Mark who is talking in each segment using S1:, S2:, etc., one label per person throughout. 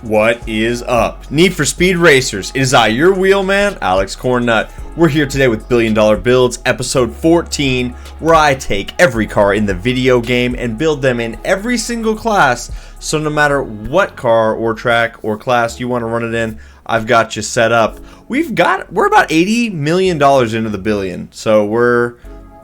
S1: What is up? Need for Speed Racers. It is I, your wheelman, Alex Cornnut. We're here today with Billion Dollar Builds, episode 14, where I take every car in the video game and build them in every single class. So no matter what car or track or class you want to run it in, I've got you set up. We're about $80 million into the billion, so we're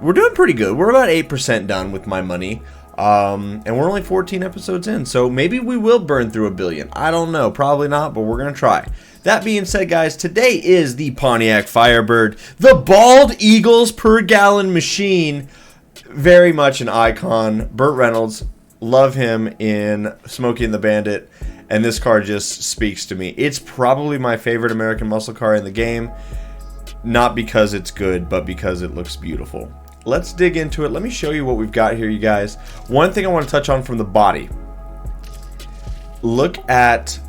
S1: doing pretty good. We're about 8% done with my money. And we're only 14 episodes in, so maybe we will burn through $1 billion. I don't know, probably not, but we're gonna try. That being said, guys, today is the Pontiac Firebird, the bald eagles per gallon machine. Very much an icon. Burt Reynolds, love him in Smokey and the Bandit, and this car just speaks to me. It's probably my favorite American muscle car in the game, not because it's good, but because it looks beautiful. Let's dig into it. Let me show you what we've got here, you guys. One thing I want to touch on from the body. Look at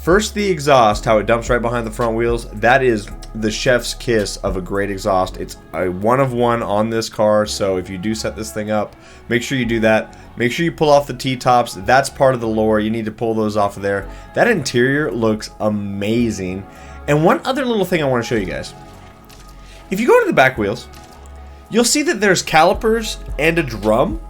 S1: first the exhaust, how it dumps right behind the front wheels. That is the chef's kiss of a great exhaust. It's a one of one on this car, so if you do set this thing up, make sure you do that. Make sure you pull off the T-tops. That's part of the lore. You need to pull those off of there. That interior looks amazing. And one other little thing I want to show you guys. If you go to the back wheels, you'll see that there's calipers and a drum.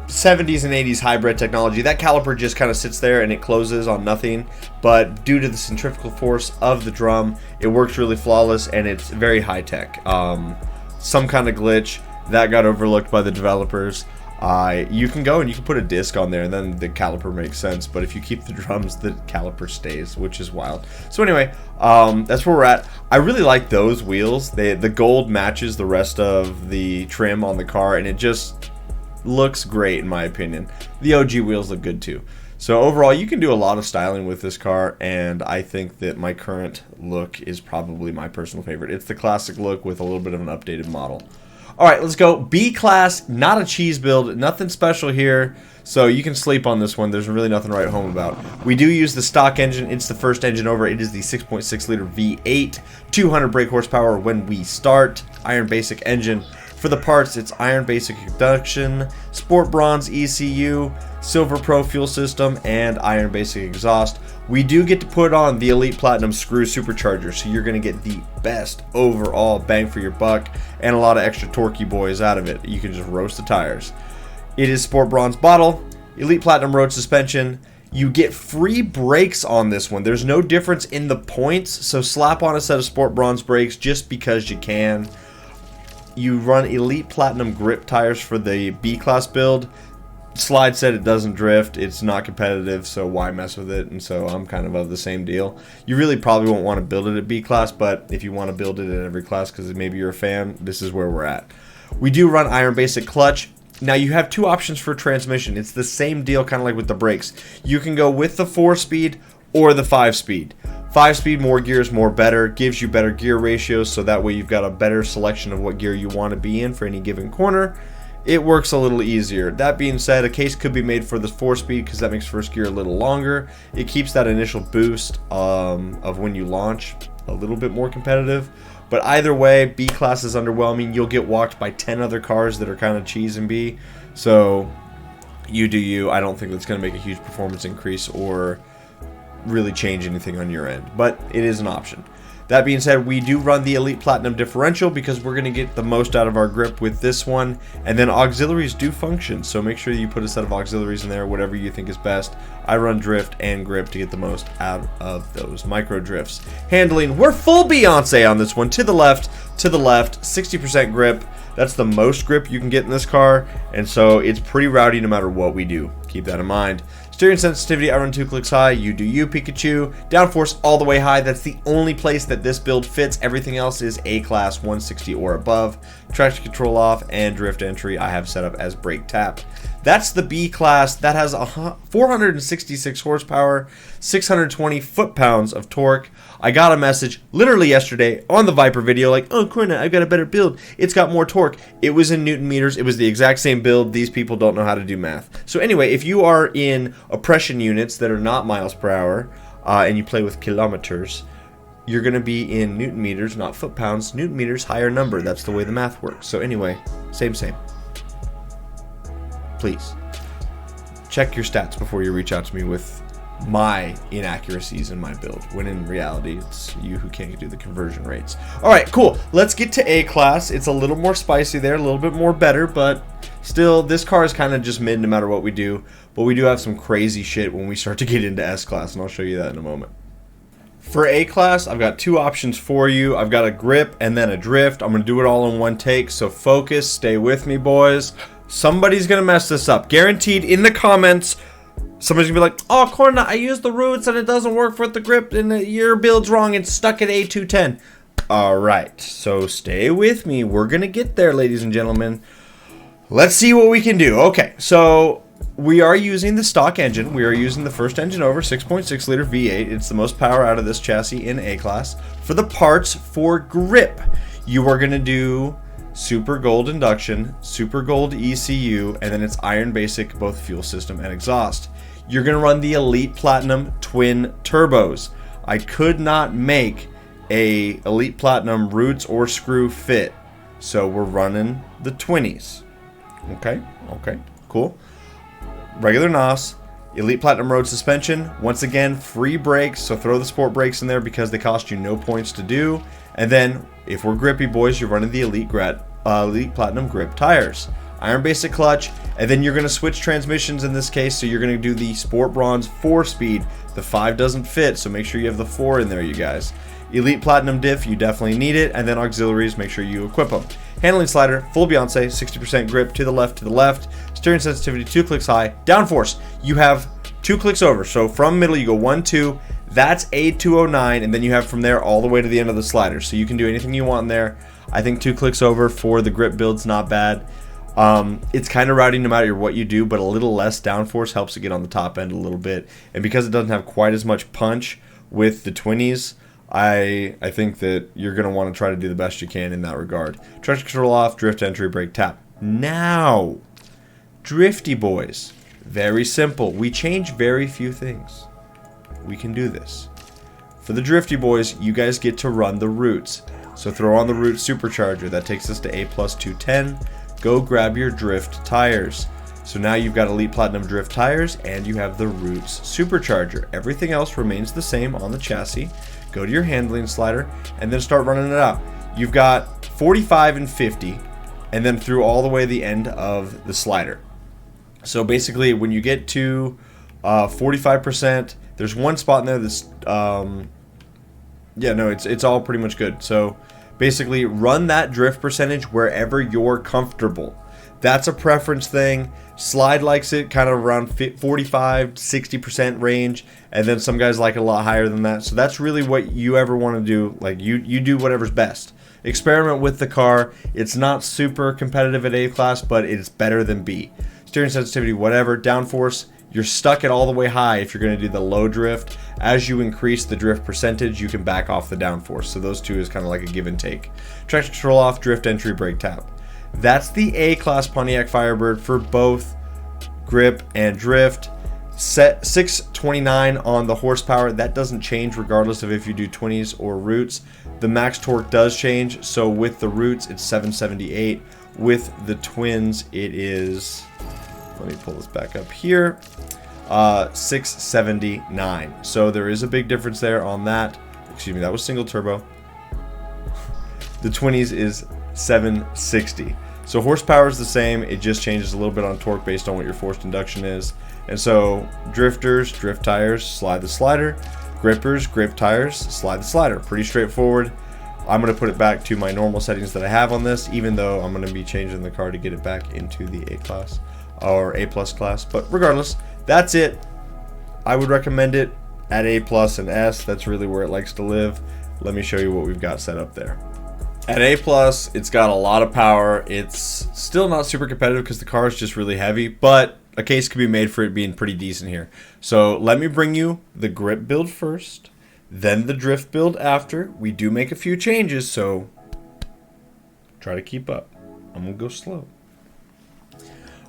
S1: 70s and 80s hybrid technology. That caliper just kind of sits there and it closes on nothing. But due to the centrifugal force of the drum, it works really flawless and it's very high tech. Some kind of glitch that got overlooked by the developers. You can go and you can put a disc on there and then the caliper makes sense, but if you keep the drums, the caliper stays, which is wild. So anyway, that's where we're at. I really like those wheels. The gold matches the rest of the trim on the car and it just looks great in my opinion. The OG wheels look good too. So overall, you can do a lot of styling with this car, and I think that my current look is probably my personal favorite. It's the classic look with a little bit of an updated model. Alright, let's go. B-Class, not a cheese build, nothing special here, so you can sleep on this one. There's really nothing to write home about. We do use the stock engine. It's the first engine over. It is the 6.6 liter V8, 200 brake horsepower when we start. Iron Basic engine. For the parts, it's Iron Basic Induction, Sport Bronze ECU, Silver Pro fuel system, and Iron Basic exhaust. We do get to put on the Elite Platinum screw supercharger, so you're going to get the best overall bang for your buck and a lot of extra torquey boys out of it. You can just roast the tires. It is Sport Bronze bottle, Elite Platinum road suspension. You get free brakes on this one. There's no difference in the points, so slap on a set of Sport Bronze brakes just because you can. You run Elite Platinum grip tires for the B-Class build. Slide said it doesn't drift, it's not competitive, so why mess with it? And so I'm kind of the same deal. You really probably won't want to build it at B-Class, but if you want to build it at every class because maybe you're a fan, this is where we're at. We do run Iron Basic clutch. Now you have two options for transmission. It's the same deal, kind of like with the brakes. You can go with the 4-speed or the 5-speed. 5-speed, more gears, more better, gives you better gear ratios, so that way you've got a better selection of what gear you want to be in for any given corner. It works a little easier. That being said, a case could be made for the 4-speed because that makes first gear a little longer. It keeps that initial boost of when you launch a little bit more competitive. But either way, B-Class is underwhelming. You'll get walked by 10 other cars that are kind of cheese and B. So you do you. I don't think that's going to make a huge performance increase or really change anything on your end, but it is an option. That being said, we do run the Elite Platinum differential because we're going to get the most out of our grip with this one, and then auxiliaries do function, so make sure you put a set of auxiliaries in there, whatever you think is best. I run drift and grip to get the most out of those micro drifts. Handling, we're full Beyonce on this one. To the left, 60% grip. That's the most grip you can get in this car, and so it's pretty rowdy no matter what we do. Keep that in mind. Steering sensitivity, I run 2 clicks high. You do you, Pikachu. Downforce all the way high. That's the only place that this build fits. Everything else is A-Class 160 or above. Traction control off and drift entry I have set up as brake tap. That's the B-Class. That has 466 horsepower, 620 foot-pounds of torque. I got a message literally yesterday on the Viper video like, oh, Cornnut, I've got a better build. It's got more torque. It was in Newton meters. It was the exact same build. These people don't know how to do math. So anyway, if you are in oppression units that are not miles per hour and you play with kilometers, you're going to be in Newton meters, not foot-pounds. Newton meters, higher number. That's the way the math works. So anyway, same. Please check your stats before you reach out to me with my inaccuracies in my build, when in reality it's you who can't do the conversion rates. All right, cool. Let's get to A class. It's a little more spicy there, a little bit more better, but still, this car is kind of just mid no matter what we do. But we do have some crazy shit when we start to get into S class, and I'll show you that in a moment. For A class, I've got two options for you. I've got a grip and then a drift. I'm going to do it all in one take, so focus, stay with me, boys. Somebody's going to mess this up. Guaranteed in the comments, somebody's going to be like, oh, Cornnut, I used the roots and it doesn't work with the grip and your build's wrong. It's stuck at A210. All right, so stay with me. We're going to get there, ladies and gentlemen. Let's see what we can do. Okay, so we are using the stock engine. We are using the first engine over, 6.6 liter V8. It's the most power out of this chassis in A class. For the parts for grip, you are going to do Super Gold induction, Super Gold ECU, and then it's Iron Basic, both fuel system and exhaust. You're going to run the Elite Platinum twin turbos. I could not make a Elite Platinum roots or screw fit, so we're running the 20s. Okay, cool. Regular NOS, Elite Platinum road suspension. Once again, free brakes, so throw the sport brakes in there because they cost you no points to do. And then, if we're grippy boys, you're running the Elite Platinum grip tires. Iron Basic clutch, and then you're going to switch transmissions in this case, so you're going to do the Sport Bronze 4-speed. The 5 doesn't fit, so make sure you have the 4 in there, you guys. Elite Platinum diff, you definitely need it, and then auxiliaries, make sure you equip them. Handling slider, full Beyonce, 60% grip to the left. Steering sensitivity, 2 clicks high. Downforce, you have 2 clicks over. So from middle, you go 1, 2. That's A209, and then you have from there all the way to the end of the slider. So you can do anything you want in there. I think 2 clicks over for the grip build's not bad. It's kind of rowdy no matter what you do, but a little less downforce helps it get on the top end a little bit. And because it doesn't have quite as much punch with the 20s, I think that you're going to want to try to do the best you can in that regard. Traction control off, drift entry, brake tap. Now, drifty boys. Very simple. We change very few things. We can do this. For the drifty boys, you guys get to run the roots. So throw on the root supercharger. That takes us to A plus 210. Go grab your drift tires. So now you've got Elite Platinum drift tires and you have the roots supercharger. Everything else remains the same on the chassis. Go to your handling slider and then start running it out. You've got 45 and 50 and then through all the way to the end of the slider. So basically when you get to 45%, there's one spot in there that's it's all pretty much good. So basically run that drift percentage wherever you're comfortable. That's a preference thing. Slide likes it kind of around 45, 60% range, and then some guys like it a lot higher than that. So that's really what you ever want to do. Like you do whatever's best. Experiment with the car. It's not super competitive at A class, but it's better than B. Steering sensitivity, whatever. Downforce, you're stuck at all the way high if you're going to do the low drift. As you increase the drift percentage, you can back off the downforce. So those two is kind of like a give and take. Traction control off, drift entry, brake tap. That's the A-Class Pontiac Firebird for both grip and drift. Set 629 on the horsepower. That doesn't change regardless of if you do 20s or roots. The max torque does change. So with the roots, it's 778. With the twins, it is, let me pull this back up here, 679. So there is a big difference there on that. Excuse me, that was single turbo. The 20s is 760. So horsepower is the same, it just changes a little bit on torque based on what your forced induction is. And so drifters, drift tires, slide the slider. Grippers, grip tires, slide the slider. Pretty straightforward. I'm going to put it back to my normal settings that I have on this, even though I'm going to be changing the car to get it back into the A class or A plus class. But regardless, that's it. I would recommend it at A plus and S. That's really where it likes to live. Let me show you what we've got set up there. At A+, it's got a lot of power. It's still not super competitive because the car is just really heavy, but a case could be made for it being pretty decent here. So let me bring you the grip build first, then the drift build after. We do make a few changes, so try to keep up. I'm going to go slow.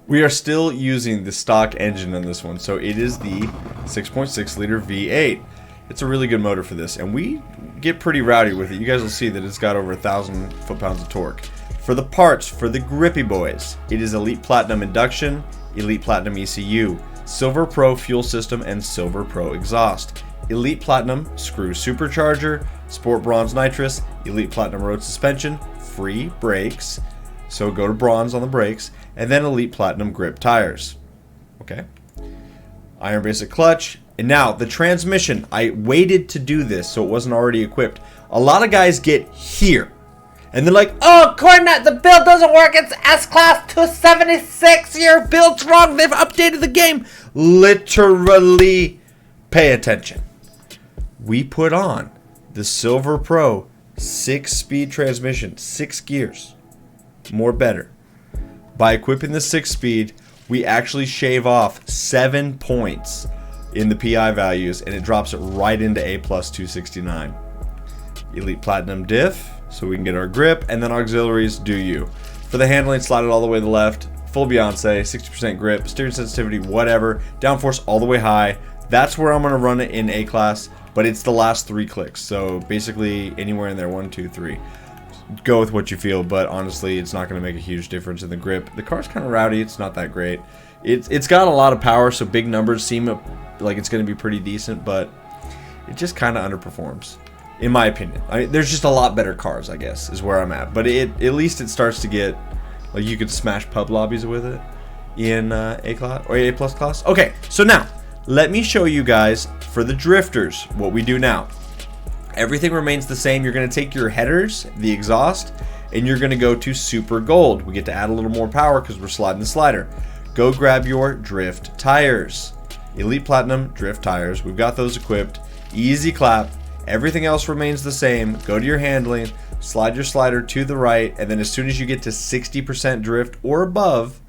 S1: We are still using the stock engine on this one, so it is the 6.6 liter V8. It's a really good motor for this, and we get pretty rowdy with it. You guys will see that it's got over 1,000 foot-pounds of torque. For the parts, for the grippy boys, it is Elite Platinum induction, Elite Platinum ECU, Silver Pro fuel system, and Silver Pro exhaust. Elite Platinum screw supercharger, Sport Bronze nitrous, Elite Platinum road suspension, free brakes, so go to bronze on the brakes, and then Elite Platinum grip tires. Okay. Iron basic clutch. And now the transmission, I waited to do this so it wasn't already equipped. A lot of guys get here and they're like, oh, Cornnut, the build doesn't work. It's S-Class 276. Your build's wrong. They've updated the game. Literally pay attention. We put on the Silver Pro 6-speed transmission, 6 gears, more better. By equipping the 6-speed, we actually shave off 7 points in the PI values, and it drops it right into A+ 269. Elite Platinum diff, so we can get our grip, and then auxiliaries, do you. For the handling, slide it all the way to the left, full Beyonce, 60% grip, steering sensitivity, whatever, downforce all the way high. That's where I'm going to run it in A-Class, but it's the last 3 clicks, so basically anywhere in there, 1, 2, 3. Go with what you feel, but honestly, it's not going to make a huge difference in the grip. The car's kind of rowdy, it's not that great. It's got a lot of power, so big numbers seem like it's going to be pretty decent, but it just kind of underperforms, in my opinion. There's just a lot better cars, I guess, is where I'm at. But at least it starts to get, like, you could smash pub lobbies with it in A-Class or A+ class. Okay, so now, let me show you guys, for the drifters, what we do now. Everything remains the same. You're going to take your headers, the exhaust, and you're going to go to Super Gold. We get to add a little more power because we're sliding the slider. Go grab your drift tires. Elite Platinum drift tires. We've got those equipped. Easy clap. Everything else remains the same. Go to your handling, slide your slider to the right, and then as soon as you get to 60% drift or above,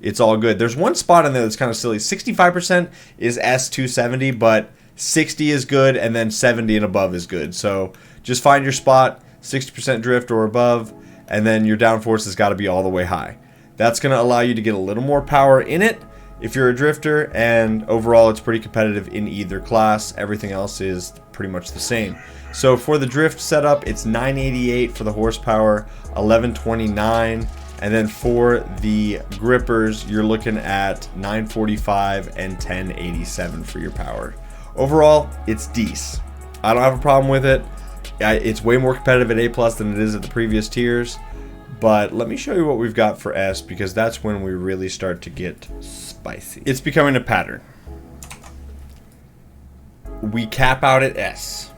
S1: it's all good. There's one spot in there that's kind of silly. 65% is S270, but 60 is good, and then 70 and above is good. So just find your spot, 60% drift or above, and then your downforce has got to be all the way high. That's going to allow you to get a little more power in it if you're a drifter, and overall it's pretty competitive in either class. Everything else is pretty much the same. So for the drift setup, it's 988 for the horsepower, 1129, and then for the grippers, you're looking at 945 and 1087 for your power. Overall, it's decent. I don't have a problem with it. It's way more competitive at A+ than it is at the previous tiers. But let me show you what we've got for S, because that's when we really start to get spicy. It's becoming a pattern. We cap out at S.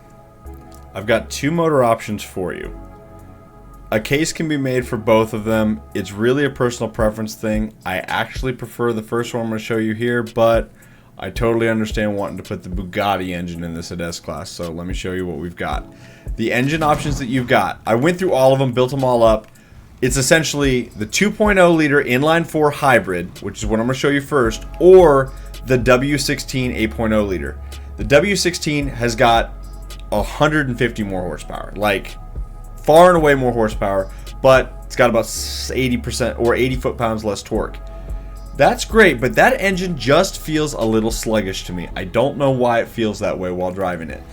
S1: I've got 2 motor options for you. A case can be made for both of them. It's really a personal preference thing. I actually prefer the first one I'm going to show you here, but I totally understand wanting to put the Bugatti engine in this at S-Class, so let me show you what we've got. The engine options that you've got, I went through all of them, built them all up. It's essentially the 2.0 liter inline-4 hybrid, which is what I'm going to show you first, or the W16 8.0 liter. The W16 has got 150 more horsepower, like far and away more horsepower, but it's got about 80% or 80 foot-pounds less torque. That's great, but that engine just feels a little sluggish to me. I don't know why it feels that way while driving it.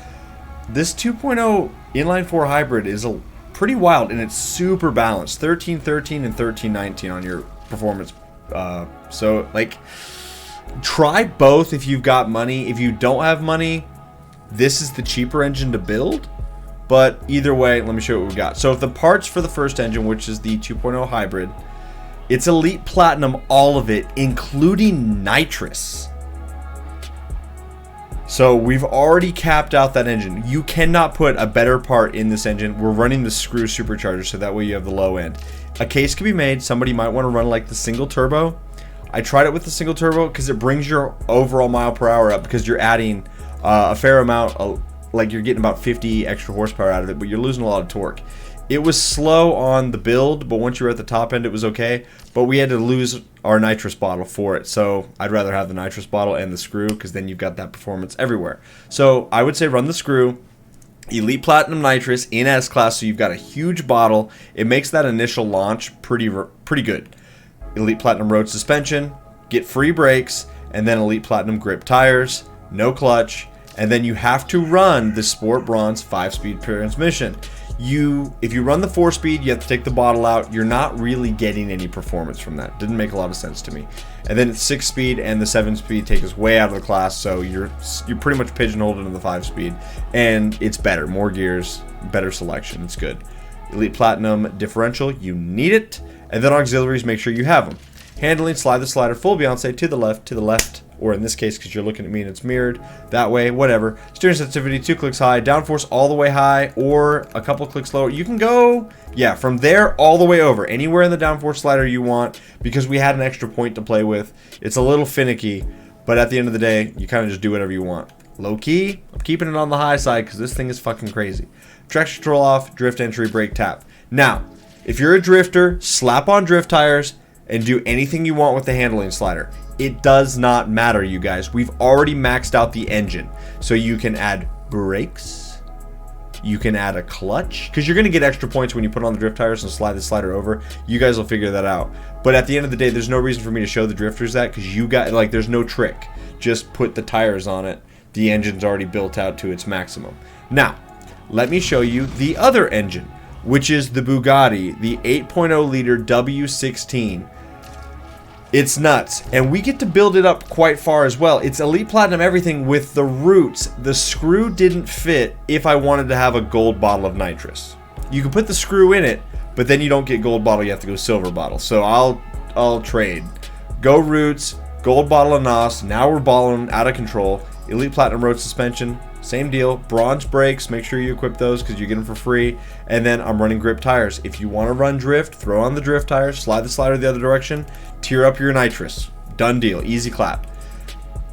S1: This 2.0 inline-4 hybrid is pretty wild, and it's super balanced. 1313 and 1319 on your performance. So, like, try both if you've got money. If you don't have money, this is the cheaper engine to build. But either way, let me show you what we've got. So, if the parts for the first engine, which is the 2.0 hybrid, it's Elite Platinum, all of it, including nitrous. So we've already capped out that engine. You cannot put a better part in this engine. We're running the screw supercharger, so that way you have the low end. A case can be made. Somebody might want to run like the single turbo. I tried it with the single turbo because it brings your overall mile per hour up, because you're adding a fair amount, like you're getting about 50 extra horsepower out of it, but you're losing a lot of torque. It was slow on the build, but once you were at the top end, it was okay. But we had to lose our nitrous bottle for it, so I'd rather have the nitrous bottle and the screw, because then you've got that performance everywhere. So I would say run the screw, Elite Platinum nitrous in S-Class, so you've got a huge bottle. It makes that initial launch pretty good. Elite Platinum road suspension, get free brakes, and then Elite Platinum grip tires, no clutch, and then you have to run the Sport Bronze 5-speed transmission. if you run the 4-speed, you have to take the bottle out. You're not really getting any performance from that. Didn't make a lot of sense to me. And then it's 6-speed and the 7-speed take us way out of the class, so you're pretty much pigeonholed into the 5-speed, and it's better, more gears, better selection. It's good. Elite Platinum differential, you need it, and then auxiliaries, make sure you have them. Handling, slide the slider full Beyonce to the left, or in this case, because you're looking at me and it's mirrored, that way, whatever. Steering sensitivity, 2 clicks high, downforce all the way high, or a couple clicks lower. You can go, yeah, from there all the way over, anywhere in the downforce slider you want, because we had an extra point to play with. It's a little finicky, but at the end of the day, you kind of just do whatever you want. Low key, I'm keeping it on the high side, because this thing is fucking crazy. Traction control off, drift entry, brake tap. Now, if you're a drifter, slap on drift tires, and do anything you want with the handling slider. It does not matter, you guys. We've already maxed out the engine. So you can add brakes. You can add a clutch. Because you're going to get extra points when you put on the drift tires and slide the slider over. You guys will figure that out. But at the end of the day, there's no reason for me to show the drifters that. Because you got, like, there's no trick. Just put the tires on it. The engine's already built out to its maximum. Now, let me show you the other engine, which is the Bugatti, the 8.0 liter W16. It's nuts, and we get to build it up quite far as well. It's Elite Platinum everything with the roots. The screw didn't fit if I wanted to have a gold bottle of nitrous. You can put the screw in it, but then you don't get gold bottle, you have to go silver bottle. So I'll trade. Go roots, gold bottle of NOS, now we're balling out of control. Elite Platinum road suspension, same deal. Bronze brakes, make sure you equip those because you get them for free. And then I'm running grip tires. If you want to run drift, throw on the drift tires, slide the slider the other direction, tear up your nitrous. Done deal, easy clap.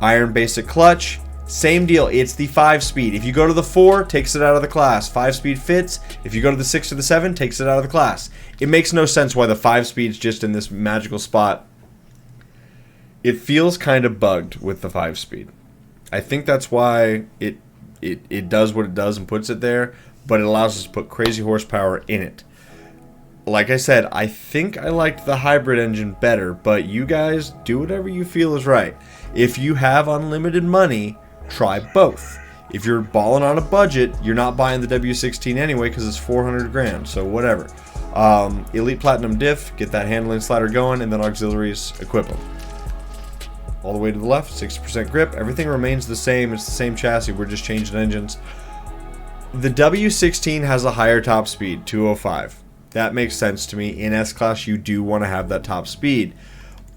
S1: Iron basic clutch, same deal. It's the 5-speed. If you go to the 4, takes it out of the class. 5-speed fits. If you go to the 6 or the 7, takes it out of the class. It makes no sense why the 5-speed's just in this magical spot. It feels kind of bugged with the 5-speed. I think that's why it does what it does and puts it there, but it allows us to put crazy horsepower in it. Like I said, I think I liked the hybrid engine better, but you guys do whatever you feel is right. If you have unlimited money, try both. If you're balling on a budget, you're not buying the W16 anyway because it's 400 grand, so whatever. Elite Platinum diff, get that handling slider going, and then auxiliaries, equip them. All the way to the left, 60% grip. Everything remains the same. It's the same chassis. We're just changing engines. The W16 has a higher top speed, 205. That makes sense to me. In S-Class, you do want to have that top speed.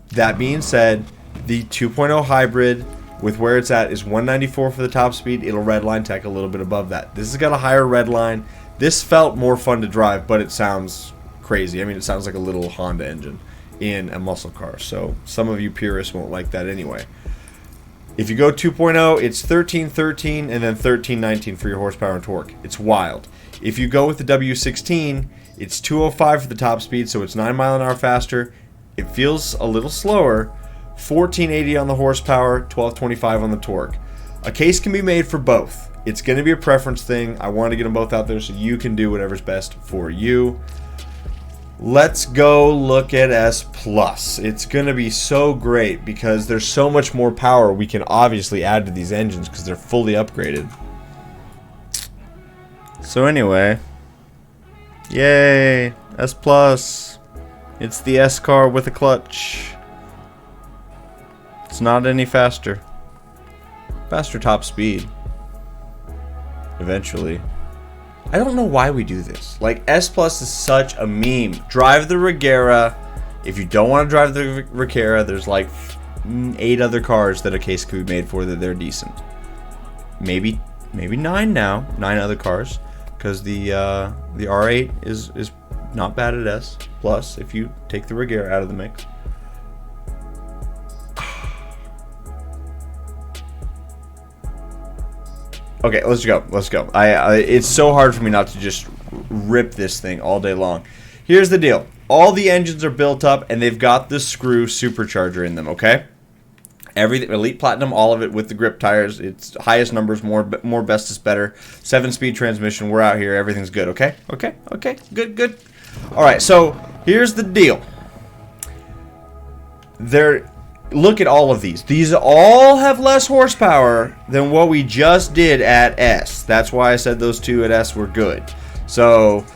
S1: That being said, the 2.0 hybrid, with where it's at, is 194 for the top speed. It'll redline tech a little bit above that. This has got a higher redline. This felt more fun to drive, but it sounds crazy. I mean, it sounds like a little Honda engine in a muscle car, so some of you purists won't like that anyway. If you go 2.0, it's 1313 and then 1319 for your horsepower and torque. It's wild. If you go with the W16, it's 205 for the top speed, so it's 9 mile an hour faster. It feels a little slower. 1480 on the horsepower, 1225 on the torque. A case can be made for both. It's going to be a preference thing. I want to get them both out there so you can do whatever's best for you. Let's go look at S+. It's going to be so great because there's so much more power we can obviously add to these engines because they're fully upgraded. So anyway, yay, S+. It's the S car with a clutch. It's not any faster. Faster top speed. Eventually. I don't know why we do this. Like, S+ is such a meme. Drive the Regera. If you don't want to drive the Regera, there's like 8 other cars that a case could be made for that they're decent. Maybe 9 now. 9 other cars. Because the R8 is not bad at S+, if you take the Regera out of the mix. Okay, let's go. It's so hard for me not to just rip this thing all day long. Here's the deal. All the engines are built up, and they've got the screw supercharger in them, okay? Everything, Elite Platinum, all of it with the grip tires. It's highest numbers, more best is better. 7-speed transmission, we're out here. Everything's good, okay? Okay, good. All right, so here's the deal. Look at all of these. These all have less horsepower than what we just did at S. That's why I said those two at S were good. So,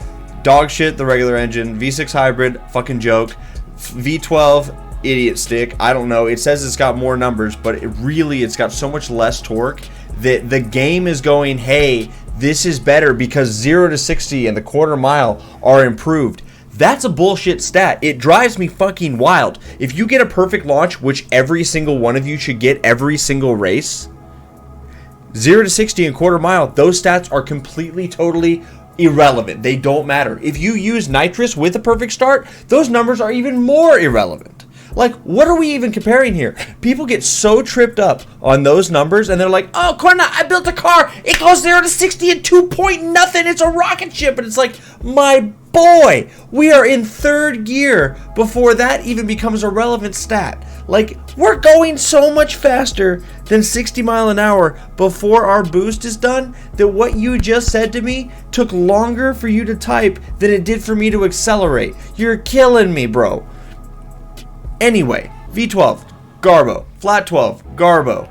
S1: dog shit, the regular engine. V6 hybrid, fucking joke. V12, idiot stick. I don't know. It says it's got more numbers, but it's got so much less torque that the game is going, hey, this is better because 0 to 60 and the quarter mile are improved. That's a bullshit stat. It drives me fucking wild. If you get a perfect launch, which every single one of you should get every single race, 0 to 60 and quarter mile, those stats are completely, totally irrelevant. They don't matter. If you use nitrous with a perfect start, those numbers are even more irrelevant. Like, what are we even comparing here? People get so tripped up on those numbers, and they're like, oh, Cornnut, I built a car. It goes 0 to 60 in 2 point nothing. It's a rocket ship. And it's like, my boy, we are in third gear before that even becomes a relevant stat. Like, we're going so much faster than 60 mile an hour before our boost is done that what you just said to me took longer for you to type than it did for me to accelerate. You're killing me, bro. Anyway, V12, Garbo. Flat 12, Garbo.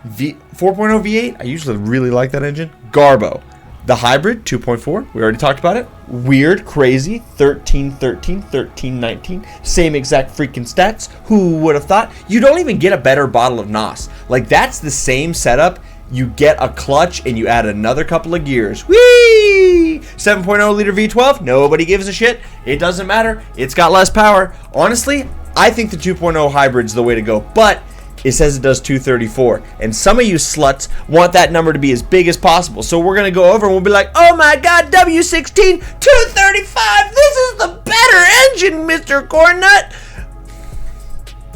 S1: 4.0 V8, I usually really like that engine. Garbo. The hybrid, 2.4, we already talked about it. Weird, crazy, 13, 13, 13, 19. Same exact freaking stats. Who would have thought? You don't even get a better bottle of NOS. Like, that's the same setup. You get a clutch and you add another couple of gears. Whee! 7.0 liter V12, nobody gives a shit. It doesn't matter. It's got less power. Honestly, I think the 2.0 hybrid's the way to go, but it says it does 234, and some of you sluts want that number to be as big as possible. So we're gonna go over and we'll be like, oh my god, W16 235, this is the better engine, Mr. Cornnut.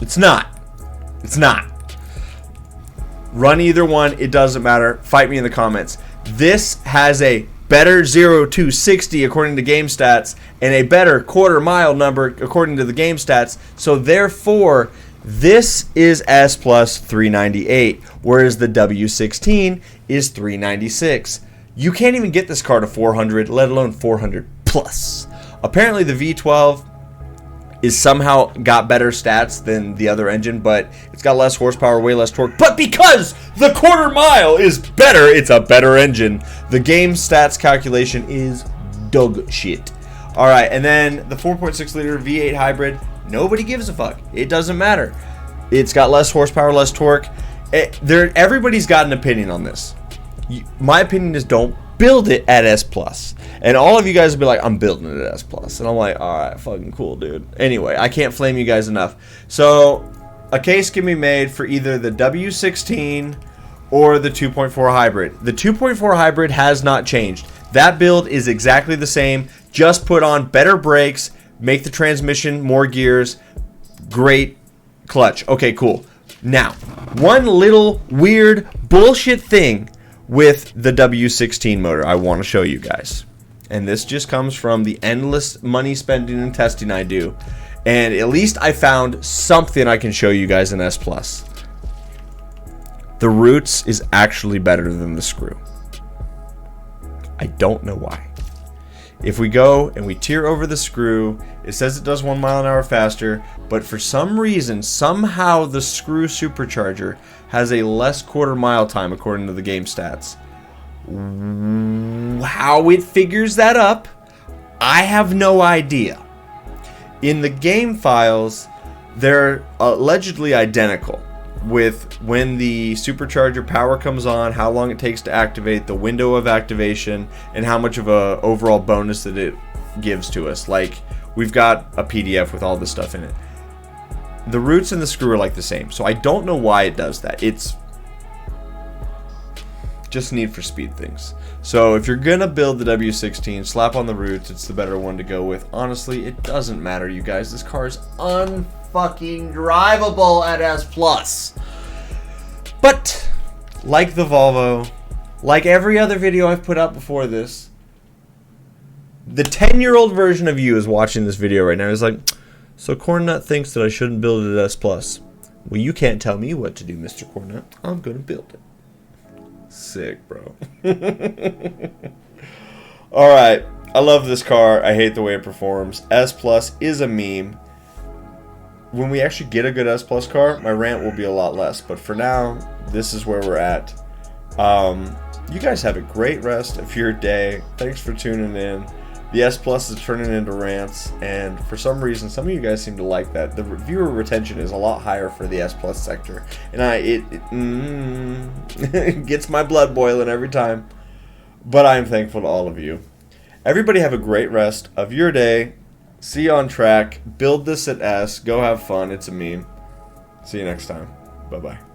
S1: It's not. It's not. Run either one, it doesn't matter. Fight me in the comments. This has a better 0 to 60 according to game stats, and a better quarter mile number according to the game stats. So therefore, this is S plus 398, whereas the W16 is 396. You can't even get this car to 400, let alone 400 plus. Apparently the V12 is somehow got better stats than the other engine, but it's got less horsepower, way less torque. But because the quarter mile is better, it's a better engine. The game stats calculation is dog shit. All right, and then the 4.6 liter V8 hybrid, nobody gives a fuck. It doesn't matter. It's got less horsepower, less torque. Everybody's got an opinion on this. My opinion is don't build it at S plus. And all of you guys will be like, I'm building it at S plus. And I'm like, all right, fucking cool, dude. Anyway, I can't flame you guys enough. So a case can be made for either the W16 or the 2.4 hybrid. The 2.4 hybrid has not changed. That build is exactly the same. Just put on better brakes, make the transmission more gears, great clutch. Okay, cool. Now, one little weird bullshit thing with the W16 motor I want to show you guys. And this just comes from the endless money spending and testing I do. And at least I found something I can show you guys in S plus. The roots is actually better than the screw. I don't know why. If we go and we tear over the screw, it says it does 1 mile an hour faster, but for some reason, somehow the screw supercharger has a less quarter mile time according to the game stats. How it figures that up, I have no idea. In the game files, they're allegedly identical with when the supercharger power comes on, how long it takes to activate, the window of activation, and how much of a overall bonus that it gives to us. Like, we've got a PDF with all this stuff in it. The roots and the screw are like the same, so I don't know why it does that. It's just Need for Speed things. So if you're gonna build the W16, slap on the roots. It's the better one to go with. Honestly, it doesn't matter, you guys. This car is unfucking drivable at S plus. But like the Volvo, like every other video I've put out before this, the 10-year-old version of you is watching this video right now. Is like, so Cornnut thinks that I shouldn't build it at S plus. Well, you can't tell me what to do, Mr. Cornnut. I'm gonna build it. Sick, bro. Alright, I love this car. I hate the way it performs. S plus is a meme. When we actually get a good S plus car, my rant will be a lot less. But for now, this is where we're at. You guys have a great rest of your day. Thanks for tuning in. The S Plus is turning into rants, and for some reason, some of you guys seem to like that. The viewer retention is a lot higher for the S Plus sector, and it gets my blood boiling every time. But I am thankful to all of you. Everybody have a great rest of your day. See you on track. Build this at S. Go have fun. It's a meme. See you next time. Bye-bye.